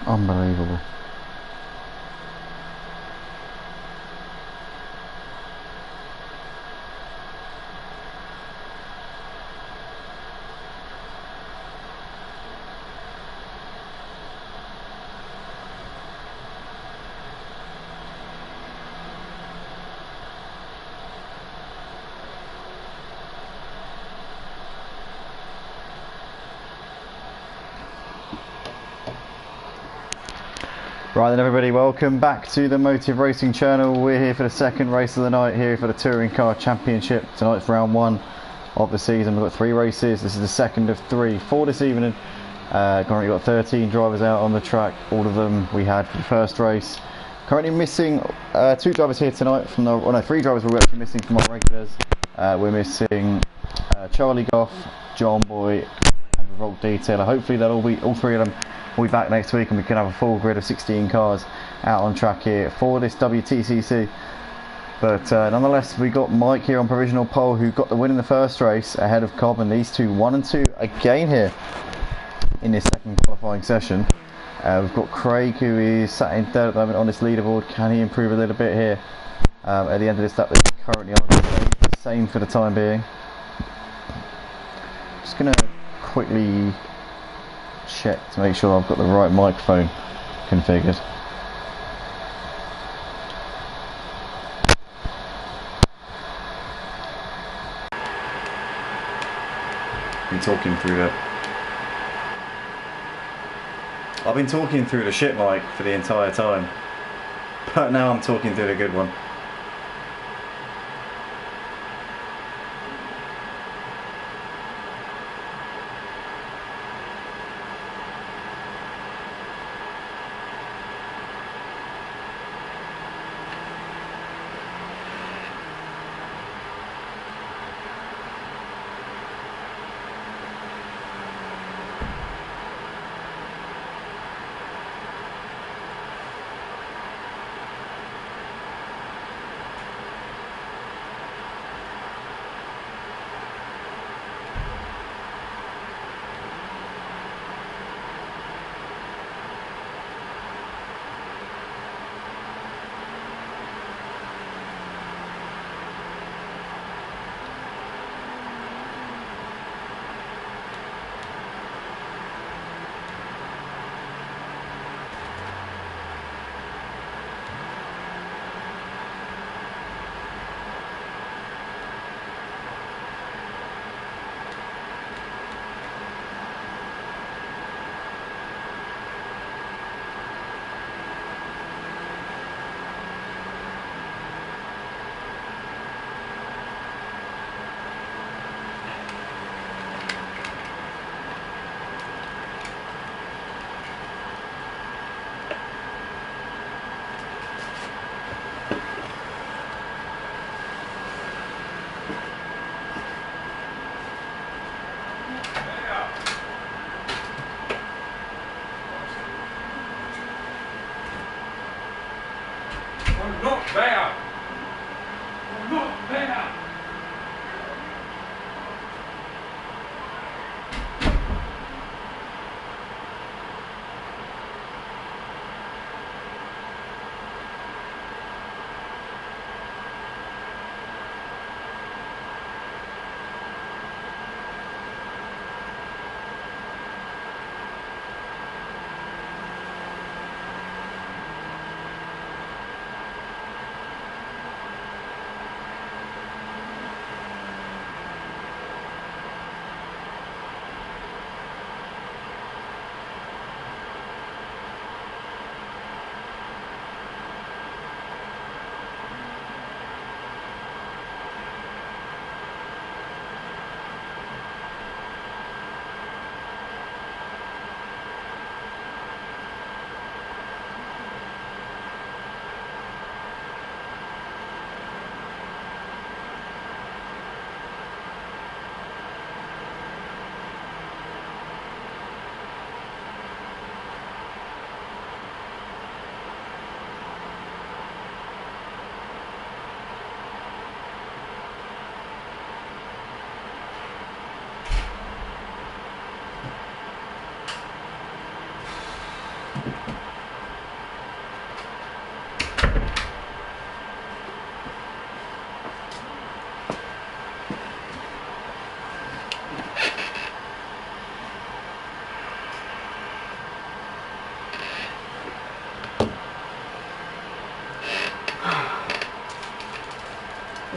Unbelievable. Right then everybody, welcome back to the Motive Racing channel. We're here for the second race of the night, here for the Touring Car Championship. Tonight's round one of the season. We've got 3 races. This is the second of 3 for this evening. Currently got 13 drivers out on the track. All of them we had for the first race. Currently missing 2 drivers here tonight from the, well no, 3 drivers we're actually missing from our regulars. We're missing Charlie Goff, John Boy and Revolt Detailer. Hopefully they'll all 3 of them will be back next week and we can have a full grid of 16 cars out on track here for this WTCC. But nonetheless, we got Mike here on provisional pole, who got the win in the first race ahead of Cobb, and these two 1 and 2 again here in this second qualifying session. We've got Craig, who is sat in third at the moment on this leaderboard. Can he improve a little bit here at the end of this lap that he's currently on? The same for the time being. Just going to quickly check to make sure I've got the right microphone configured. Been talking through the I've been talking through the shit mic for the entire time, but now I'm talking through the good one.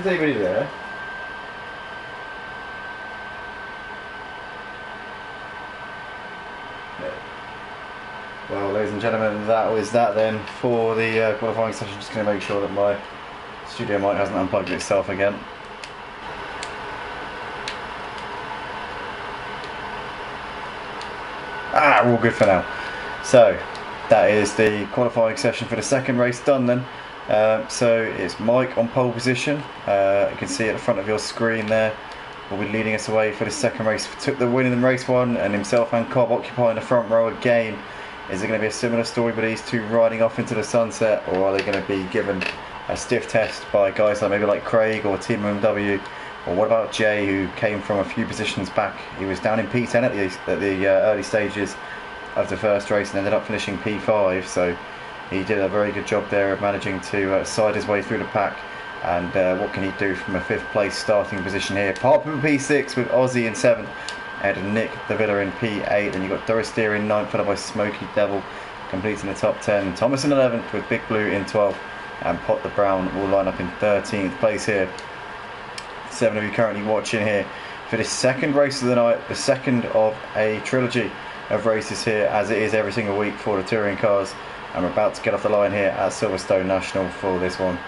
there's anybody there. Well, ladies and gentlemen, that was that then for the qualifying session. Just going to make sure that my studio mic hasn't unplugged itself again. We're all good for now. So that is the qualifying session for the second race done then. So it's Mike on pole position. You can see at the front of your screen there, will be leading us away for the second race. Took the win in race one, and himself and Cobb occupying the front row again. Is it going to be a similar story with these two riding off into the sunset, or are they going to be given a stiff test by guys like maybe like Craig or Team BMW? Or what about Jay, who came from a few positions back? He was down in P10 at the early stages of the first race and ended up finishing P5, so he did a very good job there of managing to side his way through the pack. And what can he do from a 5th place starting position here? Parp in P6 with Aussie in 7th. Ahead of Nick the Villa in P8, and you've got Doris Steer in 9th, followed by Smoky Devil completing the top 10. Thomas in 11th with Big Blue in 12th, and Pot the Brown will line up in 13th place here. 7 of you currently watching here for this second race of the night, the second of a trilogy of races here, as it is every single week for the touring cars. And we're about to get off the line here at Silverstone National for this one.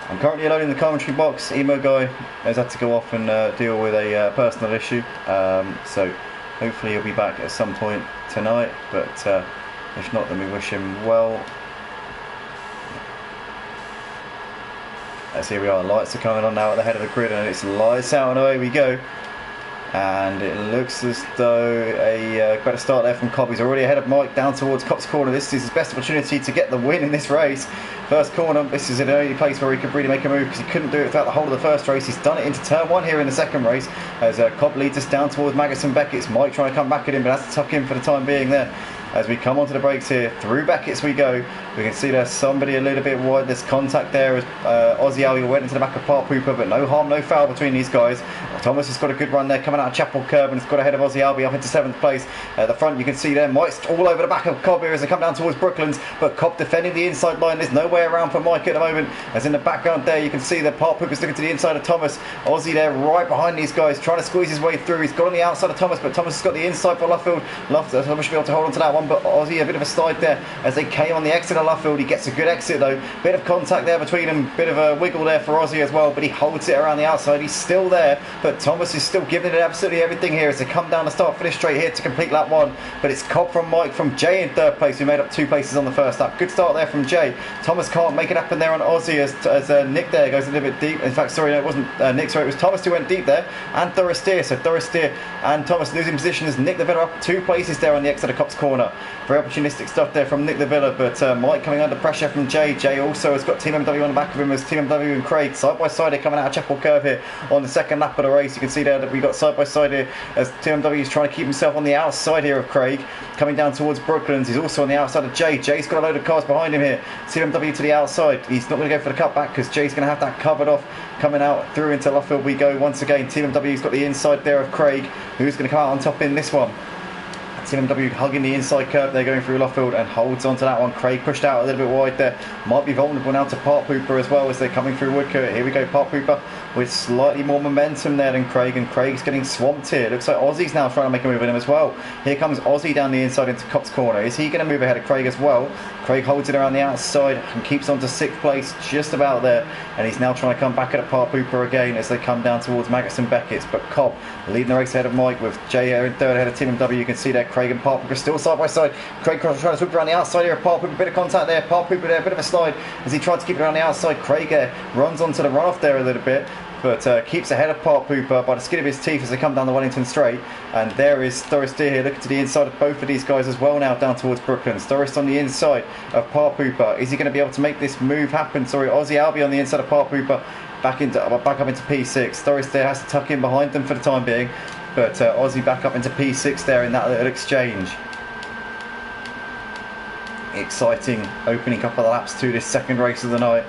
I'm currently alone in the commentary box. Emo guy has had to go off and deal with a personal issue, so hopefully he'll be back at some point tonight, but if not, then we wish him well. As here we are, lights are coming on now at the head of the grid, and it's lights out and away we go. And it looks as though a better start there from Cobb. He's already ahead of Mike down towards Cobb's corner. This is his best opportunity to get the win in this race. First corner, this is the only place where he could really make a move, because he couldn't do it throughout the whole of the first race. He's done it into turn 1 here in the second race, as Cobb leads us down towards Maggots and Beckett's. Mike trying to come back at him, but has to tuck in for the time being there. As we come onto the brakes here, through Beckett's we go. We can see there's somebody a little bit wide. There's contact there as Aussie Albion went into the back of Park Pooper, but no harm, no foul between these guys. Thomas has got a good run there coming out of Chapel Curb, and has got ahead of Aussie Albion up into 7th place. At the front you can see there Mike's all over the back of Cobb here as they come down towards Brooklands, but Cobb defending the inside line. There's no way around for Mike at the moment, as in the background there you can see that Park Pooper's looking to the inside of Thomas. Aussie there right behind these guys trying to squeeze his way through. He's got on the outside of Thomas, but Thomas has got the inside for Luffield. Thomas should be able to hold on to that one, but Aussie a bit of a slide there as they came on the exit of Luffield. He gets a good exit though, bit of contact there between them, bit of a wiggle there for Aussie as well, but he holds it around the outside. He's still there, but Thomas is still giving it absolutely everything here as they come down the start finish straight here to complete lap 1. But it's Cobb from Mike from Jay in 3rd place, who made up 2 places on the first lap. Good start there from Jay. Thomas can't make it happen there on Aussie as Nick there goes a little bit deep. In fact, sorry, no, it wasn't Nick, sorry, it was Thomas who went deep there, and Doris Steer. So Doris Steer and Thomas losing position as Nick the Villa up 2 places there on the exit of Cobb's corner. Very opportunistic stuff there from Nick the Villa, but Mike coming under pressure from Jay. Jay also has got Team MW on the back of him, as Team MW and Craig side by side here coming out of Chapel Curve here on the second lap of the race. You can see there that we got side by side here as Team MW is trying to keep himself on the outside here of Craig, coming down towards Brooklands. He's also on the outside of Jay. Jay's got a load of cars behind him here. Team MW to the outside. He's not going to go for the cutback because Jay's going to have that covered off. Coming out through into Luffield we go once again. Team MW's got the inside there of Craig, who's going to come out on top in this one. Team MW hugging the inside curve there going through Luffield and holds onto that one. Craig pushed out a little bit wide there. Might be vulnerable now to Park Pooper as well as they're coming through Woodcote. Here we go, Park Pooper with slightly more momentum there than Craig, and Craig's getting swamped here. Looks like Aussie's now trying to make a move at him as well. Here comes Aussie down the inside into Cobb's corner. Is he going to move ahead of Craig as well? Craig holds it around the outside and keeps on to 6th place, just about there, and he's now trying to come back at a Park Pooper again as they come down towards Maggots and Beckett's. But Cobb leading the race ahead of Mike with Jay in 3rd ahead of Team MW. You can see there Craig and Park Pooper still side by side. Craig trying to swoop around the outside here of Park Pooper, a bit of contact there. Park Pooper there, a bit of a slide as he tried to keep it around the outside. Craig runs onto the runoff there a little bit, but keeps ahead of Park Pooper by the skin of his teeth as they come down the Wellington Straight. And there is Doris Steer here looking to the inside of both of these guys as well now down towards Brooklands. Doris on the inside of Park Pooper. Is he going to be able to make this move happen? Sorry, Aussie Albion on the inside of Park Pooper, back up into P6. Doris there has to tuck in behind them for the time being, but Aussie back up into P6 there in that little exchange. Exciting opening couple of laps to this second race of the night.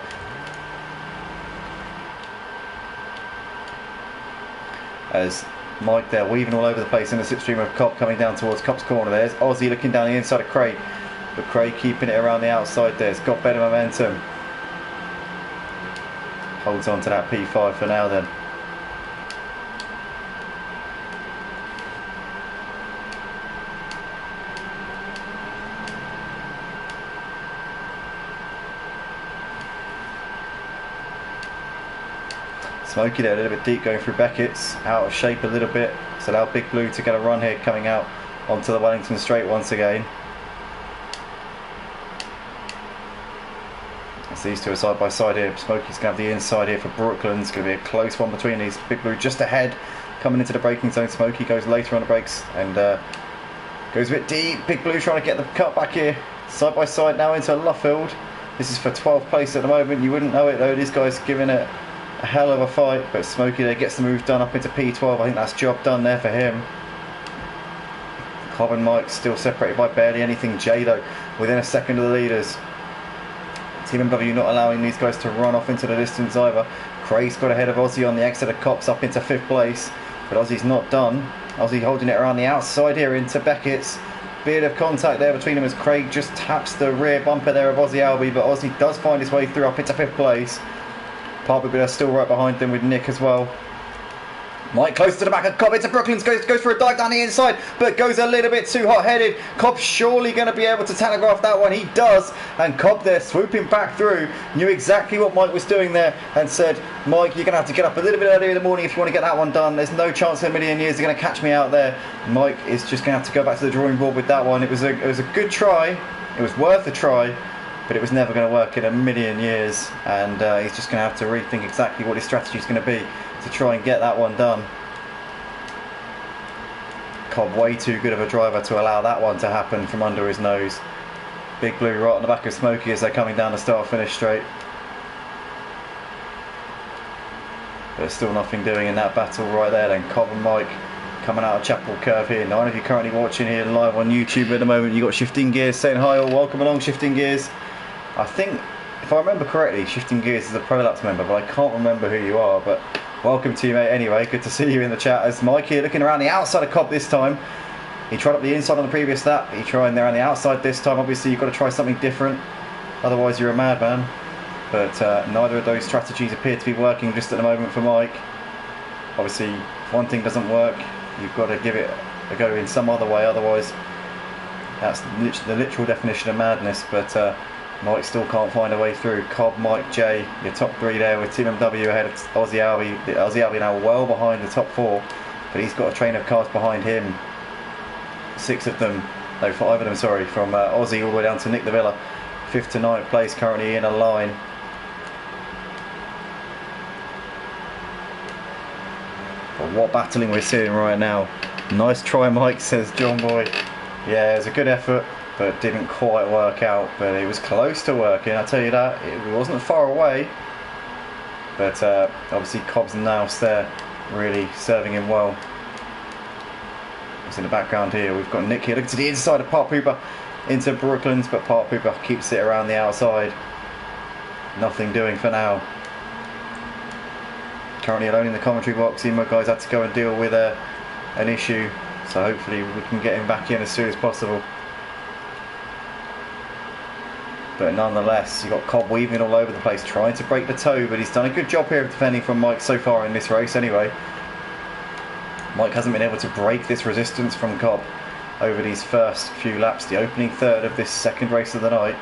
As Mike there weaving all over the place in the slipstream of Cobb coming down towards Cobb's corner. There's Aussie looking down the inside of Craig, but Craig keeping it around the outside there. It's got better momentum. holds on to that P5 for now then. Smokey there a little bit deep going through Beckett's, out of shape a little bit, so allow Big Blue to get a run here coming out onto the Wellington straight once again. As these two are side by side here, Smokey's going to have the inside here for Brooklyn. It's going to be a close one between these. Big Blue just ahead, coming into the braking zone. Smokey goes later on the brakes and goes a bit deep. Big Blue trying to get the cut back here, side by side now into Luffield. This is for 12th place at the moment. You wouldn't know it though, this guy's giving it a hell of a fight, but Smokey there gets the move done up into P12. I think that's job done there for him. Cobb and Mike still separated by barely anything. Jay though within a second of the leaders. Team MW not allowing these guys to run off into the distance either. Craig's got ahead of Aussie on the exit of Cops up into 5th place, but Aussie's not done. Aussie holding it around the outside here into Beckett's. Bit of contact there between them as Craig just taps the rear bumper there of Aussie Albie, but Aussie does find his way through up into 5th place. Parker still right behind them with Nick as well. Mike close to the back of Cobb into Brooklyn, goes for a dive down the inside, but goes a little bit too hot-headed. Cobb surely going to be able to telegraph that one. He does, and Cobb there swooping back through, knew exactly what Mike was doing there and said, Mike, you're going to have to get up a little bit earlier in the morning if you want to get that one done. There's no chance in a million years they're going to catch me out there. Mike is just going to have to go back to the drawing board with that one. It was a good try. It was worth a try, but it was never going to work in a million years, and he's just going to have to rethink exactly what his strategy is going to be to try and get that one done. Cobb way too good of a driver to allow that one to happen from under his nose. Big Blue right on the back of Smokey as they're coming down the start finish straight. There's still nothing doing in that battle right there then. Cobb and Mike coming out of Chapel Curve here. Now, if you're currently watching here live on YouTube at the moment, you've got Shifting Gears saying hi all, welcome along Shifting Gears. I think, if I remember correctly, Shifting Gears is a Prolapse member, but I can't remember who you are. But welcome to you, mate. Anyway, good to see you in the chat. As Mike here looking around the outside of Cobb this time. He tried up the inside on the previous lap. He tried there on the outside this time. Obviously, you've got to try something different. Otherwise, you're a madman. But neither of those strategies appear to be working just at the moment for Mike. Obviously, if one thing doesn't work, you've got to give it a go in some other way. Otherwise, that's the literal definition of madness. But Mike still can't find a way through. Cobb, Mike, Jay, your top three there with Team MW ahead of Aussie Albie. Aussie Albie now well behind the top four, but he's got a train of cars behind him. 5 of them, sorry, from Aussie all the way down to Nick the Villa. 5th to 9th place currently in a line. But what battling we're seeing right now. Nice try, Mike, says John Boy. Yeah, it was a good effort, but didn't quite work out. But it was close to working, I'll tell you that. It wasn't far away. But obviously Cobb's and Nouse there really serving him well. In the background here, we've got Nick here looking to the inside of Park Pooper into Brooklands, but Park Pooper keeps it around the outside. Nothing doing for now. Currently alone in the commentary box. My guys had to go and deal with an issue, so hopefully we can get him back in as soon as possible. But nonetheless, you've got Cobb weaving all over the place, trying to break the toe, but he's done a good job here of defending from Mike so far in this race anyway. Mike hasn't been able to break this resistance from Cobb over these first few laps, the opening third of this second race of the night.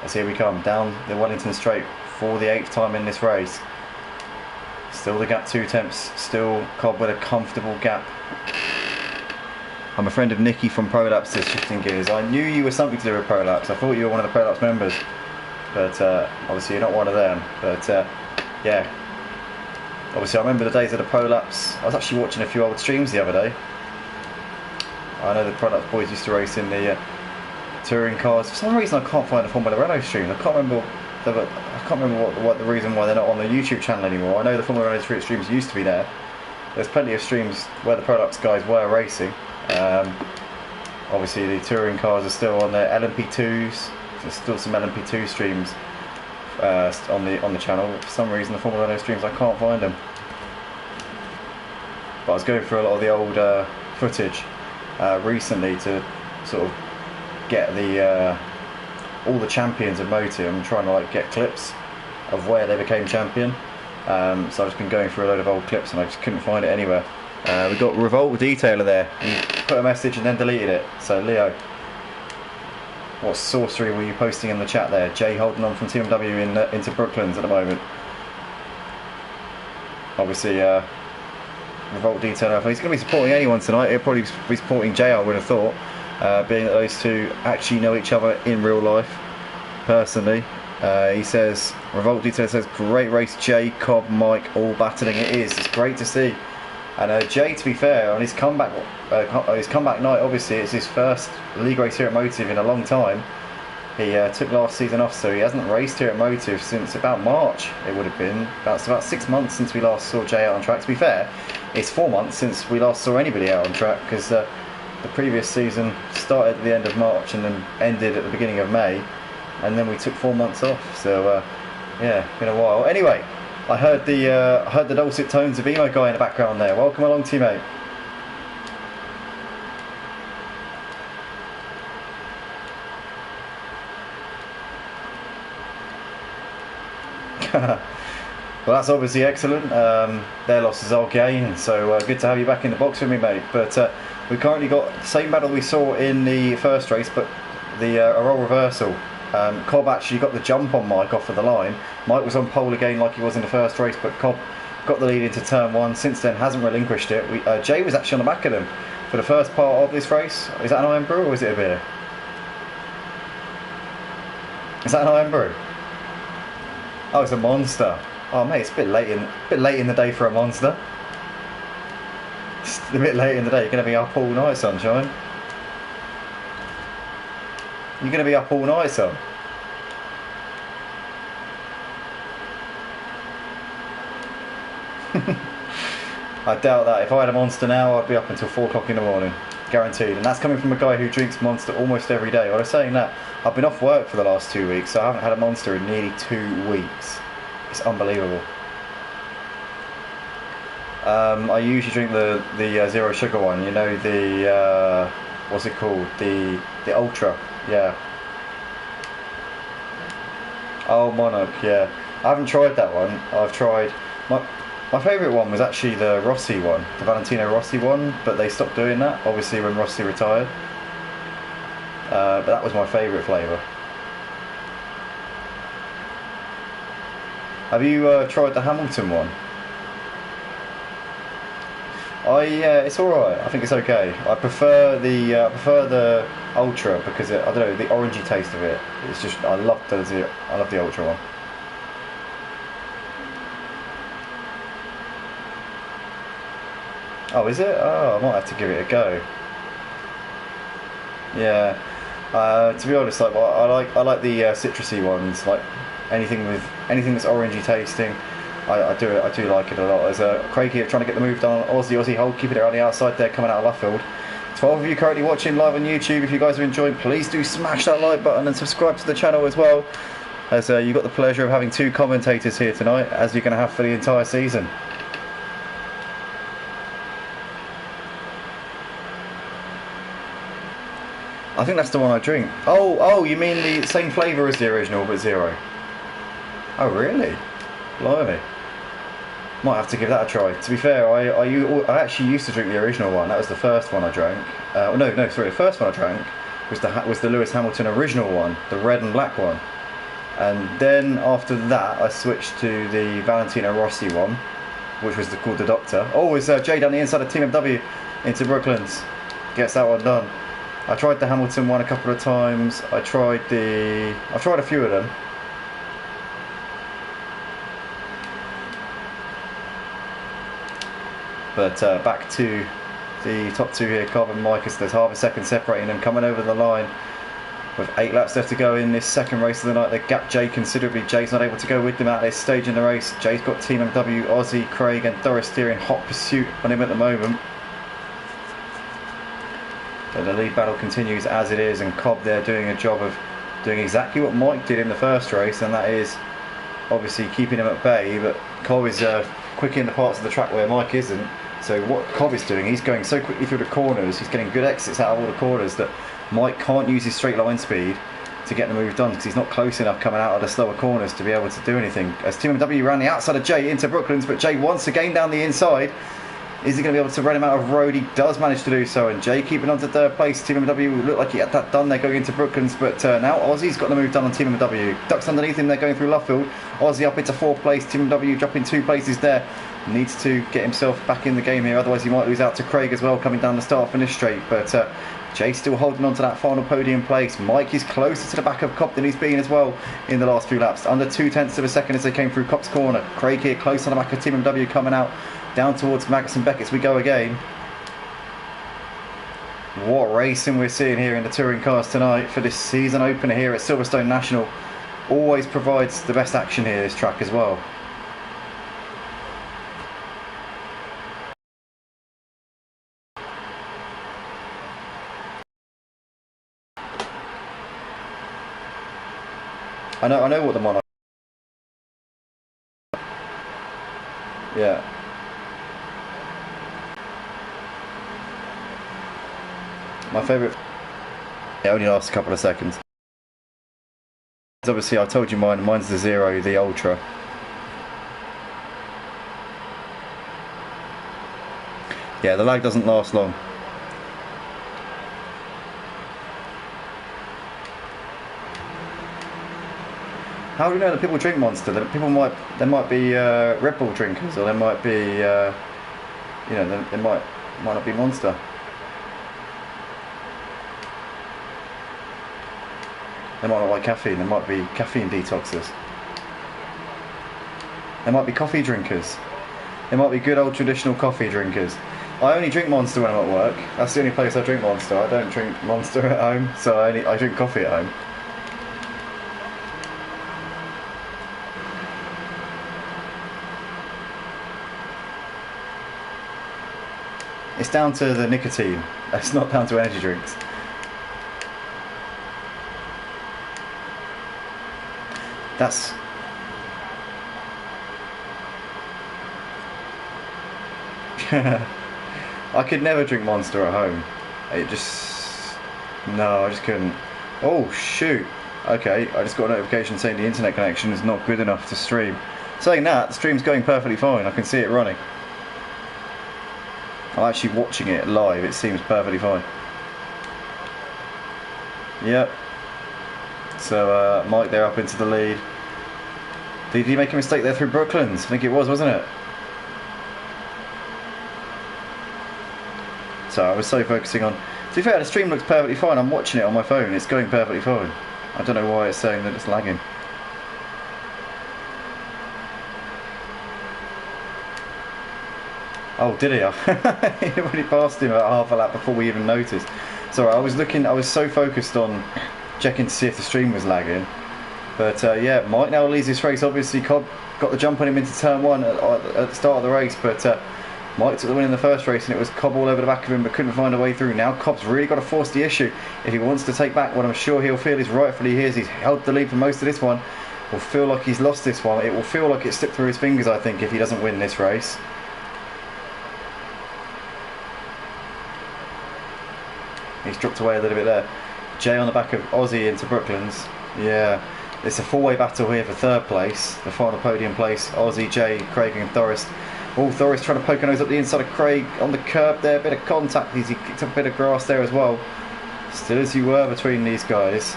As here we come down the Wellington straight for the 8th time in this race. Still the gap 2 temps, still Cobb with a comfortable gap. I'm a friend of Nicky from Prolapse, says Shifting Gears. I knew you were something to do with Prolapse. I thought you were one of the Prolapse members. But obviously you're not one of them. But yeah, obviously I remember the days of the Prolapse. I was actually watching a few old streams the other day. I know the Prolapse boys used to race in the touring cars. For some reason I can't find the Formula Renault streams. I can't remember what the reason why they're not on the YouTube channel anymore. I know the Formula Renault streams used to be there. There's plenty of streams where the Prolapse guys were racing. Obviously the touring cars are still on their LMP2s. There's still some LMP2 streams on the channel. For some reason the Formula 1 streams, I can't find them. But I was going through a lot of the old footage recently to sort of get the all the champions of Motive. I'm trying to like get clips of where they became champion. So I've just been going through a load of old clips and I just couldn't find it anywhere. We got Revolt Detailer there. He put a message and then deleted it. So Leo, what sorcery were you posting in the chat there? Jay holding on from Team W into Brooklands at the moment. Obviously, Revolt Detailer. If he's going to be supporting anyone tonight, he'll probably be supporting Jay, I would have thought. Being that those two actually know each other in real life, personally. He says, Revolt Detailer says, great race, Jay, Cobb, Mike, all battling. It is. It's great to see. And Jay, to be fair, on his comeback night, obviously it's his first league race here at Motive in a long time. He took last season off, so he hasn't raced here at Motive since about March. It would have been about 6 months since we last saw Jay out on track. To be fair, it's 4 months since we last saw anybody out on track, because the previous season started at the end of March and then ended at the beginning of May, and then we took 4 months off. So yeah, been a while. Anyway, I heard the dulcet tones of Emo Guy in the background there. Welcome along, teammate. Well, that's obviously excellent. Their loss is our gain, so good to have you back in the box with me, mate. But we currently got the same battle we saw in the first race, but the a role reversal. Cobb actually got the jump on Mike off of the line. Mike was on pole again like he was in the first race, but Cobb got the lead into turn one. Since then, hasn't relinquished it. Jay was actually on the back of them for the first part of this race. Is that an Iron Brew or is it a beer? Is that an Iron Brew? Oh, it's a Monster. Oh mate, it's a bit late in the day for a Monster. It's a bit late in the day. You're going to be up all night, sunshine. You're going to be up all night, son. I doubt that. If I had a Monster now, I'd be up until 4 o'clock in the morning. Guaranteed. And that's coming from a guy who drinks Monster almost every day. Well, I was saying that, I've been off work for the last 2 weeks, so I haven't had a Monster in nearly 2 weeks. It's unbelievable. I usually drink the zero sugar one. You know, the what's it called? The Ultra. Yeah. Oh, Monarch. Yeah. I haven't tried that one. I've tried my favourite one was actually the Rossi one, the Valentino Rossi one, but they stopped doing that obviously when Rossi retired. But that was my favourite flavour. Have you tried the Hamilton one? It's alright. I think it's okay. I prefer the Ultra because I don't know, the orangey taste of it. It's just I love the Ultra one. Oh, is it? Oh, I might have to give it a go. Yeah. To be honest, like I like the citrusy ones. Like anything that's orangey tasting. I do like it a lot. There's Craig here trying to get the move done on Aussie Hold, keeping it on the outside there, coming out of Luffield. 12 of you currently watching live on YouTube. If you guys are enjoying, please do smash that like button and subscribe to the channel as well, as you've got the pleasure of having 2 commentators here tonight, as you're going to have for the entire season. I think that's the one I drink. Oh, you mean the same flavour as the original but zero? Oh really? Blimey. Might have to give that a try. To be fair, I actually used to drink the original one. That was the first one I drank. No, sorry. The first one I drank was the Lewis Hamilton original one, the red and black one. And then after that, I switched to the Valentino Rossi one, which was called the Doctor. Oh, it's Jay down the inside of Team MW into Brooklands. Gets that one done. I tried the Hamilton one a couple of times. I've tried a few of them. But back to the top 2 here, Cobb and Mike, as there's half a second separating them, coming over the line with 8 laps left to go in this second race of the night. They gap Jay considerably. Jay's not able to go with them at this stage in the race. Jay's got Team MW, Aussie, Craig and Doris Steer in hot pursuit on him at the moment. But the lead battle continues as it is, and Cobb there doing a job of doing exactly what Mike did in the first race, and that is obviously keeping him at bay. But Cobb is quick in the parts of the track where Mike isn't. So what Cobb is doing, he's going so quickly through the corners, he's getting good exits out of all the corners that Mike can't use his straight line speed to get the move done because he's not close enough coming out of the slower corners to be able to do anything. As Team MW ran the outside of Jay into Brooklands, but Jay wants to gain down the inside. Is he going to be able to run him out of road? He does manage to do so, and Jay keeping on to third place. Team MW looked like he had that done there going into Brooklands, but now Ozzy's got the move done on Team MW. Ducks underneath him, they're going through Luffield. Ozzy up into fourth place. Team MW dropping 2 places there. Needs to get himself back in the game here, otherwise he might lose out to Craig as well coming down the start finish straight. But Jay still holding on to that final podium place. Mike is closer to the back of Cobb than he's been as well in the last few laps. Under 0.2 of a second as they came through Cobb's corner. Craig here close on the back of Team MW coming out down towards Magus and Beckett as we go again. What racing we're seeing here in the touring cars tonight for this season opener here at Silverstone National. Always provides the best action here, this track as well. I know what the Monarch. Yeah. My favourite. It only lasts a couple of seconds. Obviously, I told you mine's the Zero, the Ultra. Yeah, the lag doesn't last long. How do you know that people drink Monster? That there might be Red Bull drinkers, or there might be, you know, there might not be Monster. They might not like caffeine. There might be caffeine detoxers. There might be coffee drinkers. There might be good old traditional coffee drinkers. I only drink Monster when I'm at work. That's the only place I drink Monster. I don't drink Monster at home, so I drink coffee at home. It's down to the nicotine. It's not down to energy drinks. That's... I could never drink Monster at home. It just... No, I just couldn't. Oh, shoot. Okay, I just got a notification saying the internet connection is not good enough to stream. Saying that, the stream's going perfectly fine. I can see it running. I'm actually watching it live, it seems perfectly fine. Yep. So Mike there up into the lead. Did he make a mistake there through Brooklands? I think it was, wasn't it? So I was so focusing on... To be fair, the stream looks perfectly fine. I'm watching it on my phone, it's going perfectly fine. I don't know why it's saying that it's lagging. Oh, did he? He already passed him about half a lap before we even noticed. Sorry, I was so focused on checking to see if the stream was lagging. But yeah, Mike now leads this race. Obviously, Cobb got the jump on him into turn 1 at the start of the race. But Mike took the win in the first race, and it was Cobb all over the back of him, but couldn't find a way through. Now Cobb's really got to force the issue if he wants to take back what I'm sure he'll feel is rightfully his. He's held the lead for most of this one. Will feel like he's lost this one. It will feel like it slipped through his fingers, I think, if he doesn't win this race. He's dropped away a little bit there. Jay on the back of Aussie into Brooklands. Yeah, it's a four-way battle here for third place. The final podium place. Aussie, Jay, Craig and Thoris. Oh, Thoris trying to poke a nose up the inside of Craig on the curb there. Bit of contact. He kicked up a bit of grass there as well. Still as you were between these guys.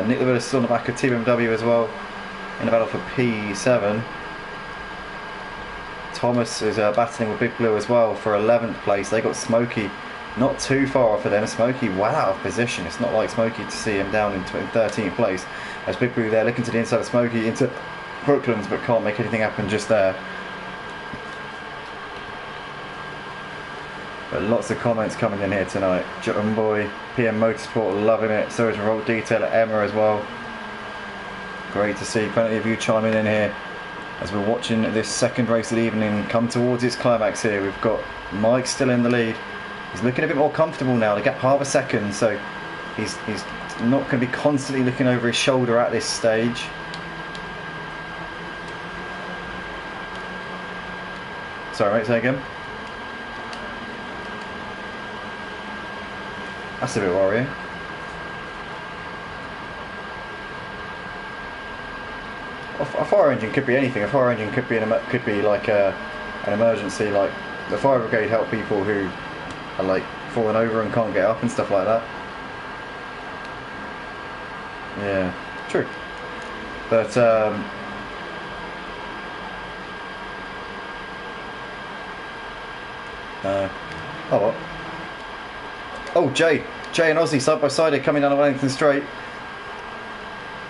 Nick Lewis is still on the back of Team MW as well. In the battle for P7. Thomas is battling with Big Blue as well for 11th place. They got Smokey not too far off of them. Smokey well out of position. It's not like Smokey to see him down in 13th place. As Big Blue there looking to the inside of Smokey into Brooklands, but can't make anything happen just there. But lots of comments coming in here tonight. Jutton Boy, PM Motorsport loving it. So is Revolt Detailer Emma as well. Great to see plenty of you chiming in here as we're watching this second race of the evening come towards its climax here. We've got Mike still in the lead. He's looking a bit more comfortable now. The gap half a second, so he's not going to be constantly looking over his shoulder at this stage. Sorry mate, say again. That's a bit worrying. A fire engine could be anything. A fire engine could be like an emergency, like the fire brigade help people who are like falling over and can't get up and stuff like that. Yeah, true. But oh what? Oh, Jay and Ozzy side by side here coming down the Wellington straight.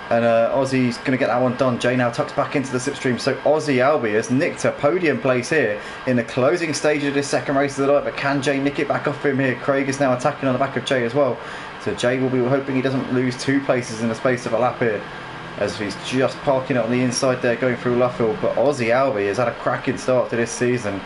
And Ozzy's going to get that one done. Jay now tucks back into the slipstream. So Ozzy Albi has nicked a podium place here in the closing stage of this second race of the night. But can Jay nick it back off him here? Craig is now attacking on the back of Jay as well. So Jay will be hoping he doesn't lose 2 places in the space of a lap here, as he's just parking it on the inside there going through Luffield. But Ozzy Albi has had a cracking start to this season.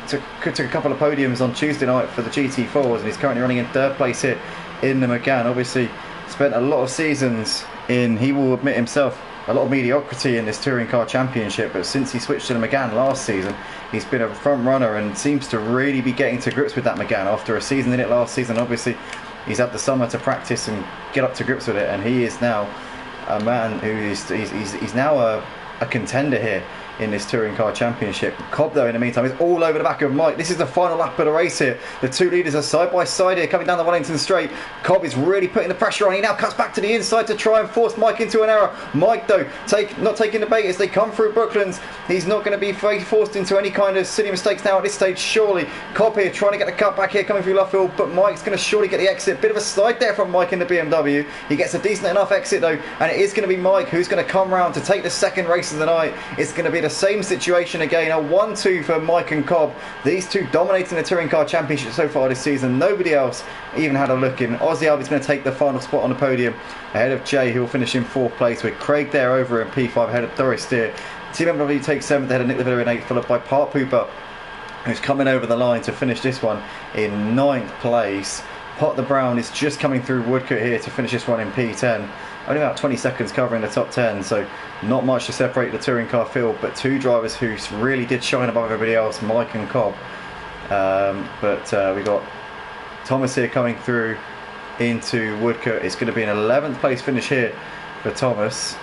Took a couple of podiums on Tuesday night for the GT4s, and he's currently running in 3rd place here in the McGann. Obviously spent a lot of seasons in, he will admit himself, a lot of mediocrity in this touring car championship, but since he switched to the McGann last season, he's been a front runner and seems to really be getting to grips with that McGann after a season in it last season. Obviously he's had the summer to practice and get up to grips with it, and he is now a man who is he's now a contender here in this touring car championship. Cobb though in the meantime is all over the back of Mike. This is the final lap of the race here. The 2 leaders are side by side here coming down the Wellington straight. Cobb is really putting the pressure on. He now cuts back to the inside to try and force Mike into an error. Mike though not taking the bait as they come through Brooklands. He's not going to be forced into any kind of silly mistakes now at this stage, surely. Cobb here trying to get the cut back here coming through Luffield, but Mike's going to surely get the exit. Bit of a slide there from Mike in the BMW. He gets a decent enough exit though, and it is going to be Mike who's going to come round to take the second race of the night. It's going to be the same situation again, a 1-2 for Mike and Cobb. These two dominating the touring car championship so far this season. Nobody else even had a look in. Ozzy Albi's going to take the final spot on the podium ahead of Jay, who will finish in 4th place, with Craig there over in P5 ahead of Doris Steer. Team BMW takes 7th ahead of Nick Lavilla in 8th, followed by Part Pooper, who's coming over the line to finish this one in 9th place. Pot the Brown is just coming through Woodcote here to finish this one in P10. Only about 20 seconds covering the top 10, so not much to separate the touring car field, but 2 drivers who really did shine above everybody else, Mike and Cobb. We got Thomas here coming through into Woodcote. It's going to be an 11th place finish here for Thomas.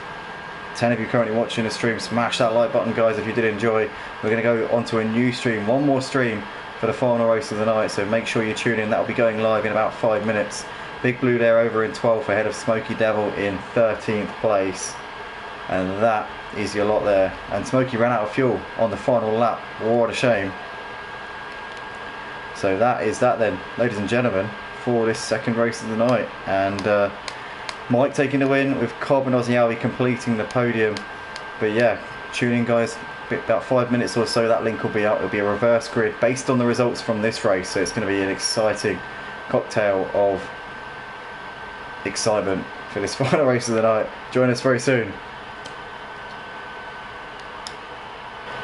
10 of you currently watching the stream, smash that like button guys if you did enjoy. We're going to go onto a new stream, one more stream for the final race of the night, so make sure you tune in. That'll be going live in about 5 minutes. Big Blue there over in 12th ahead of Smokey Devil in 13th place, and that is your lot there. And Smokey ran out of fuel on the final lap. What a shame. So that is that then, ladies and gentlemen, for this second race of the night. And Mike taking the win, with Cobb and Ozzy Albi completing the podium. But yeah, tune in guys, about 5 minutes or so that link will be out. It'll be a reverse grid based on the results from this race, so it's going to be an exciting cocktail of excitement for this final race of the night. Join us very soon.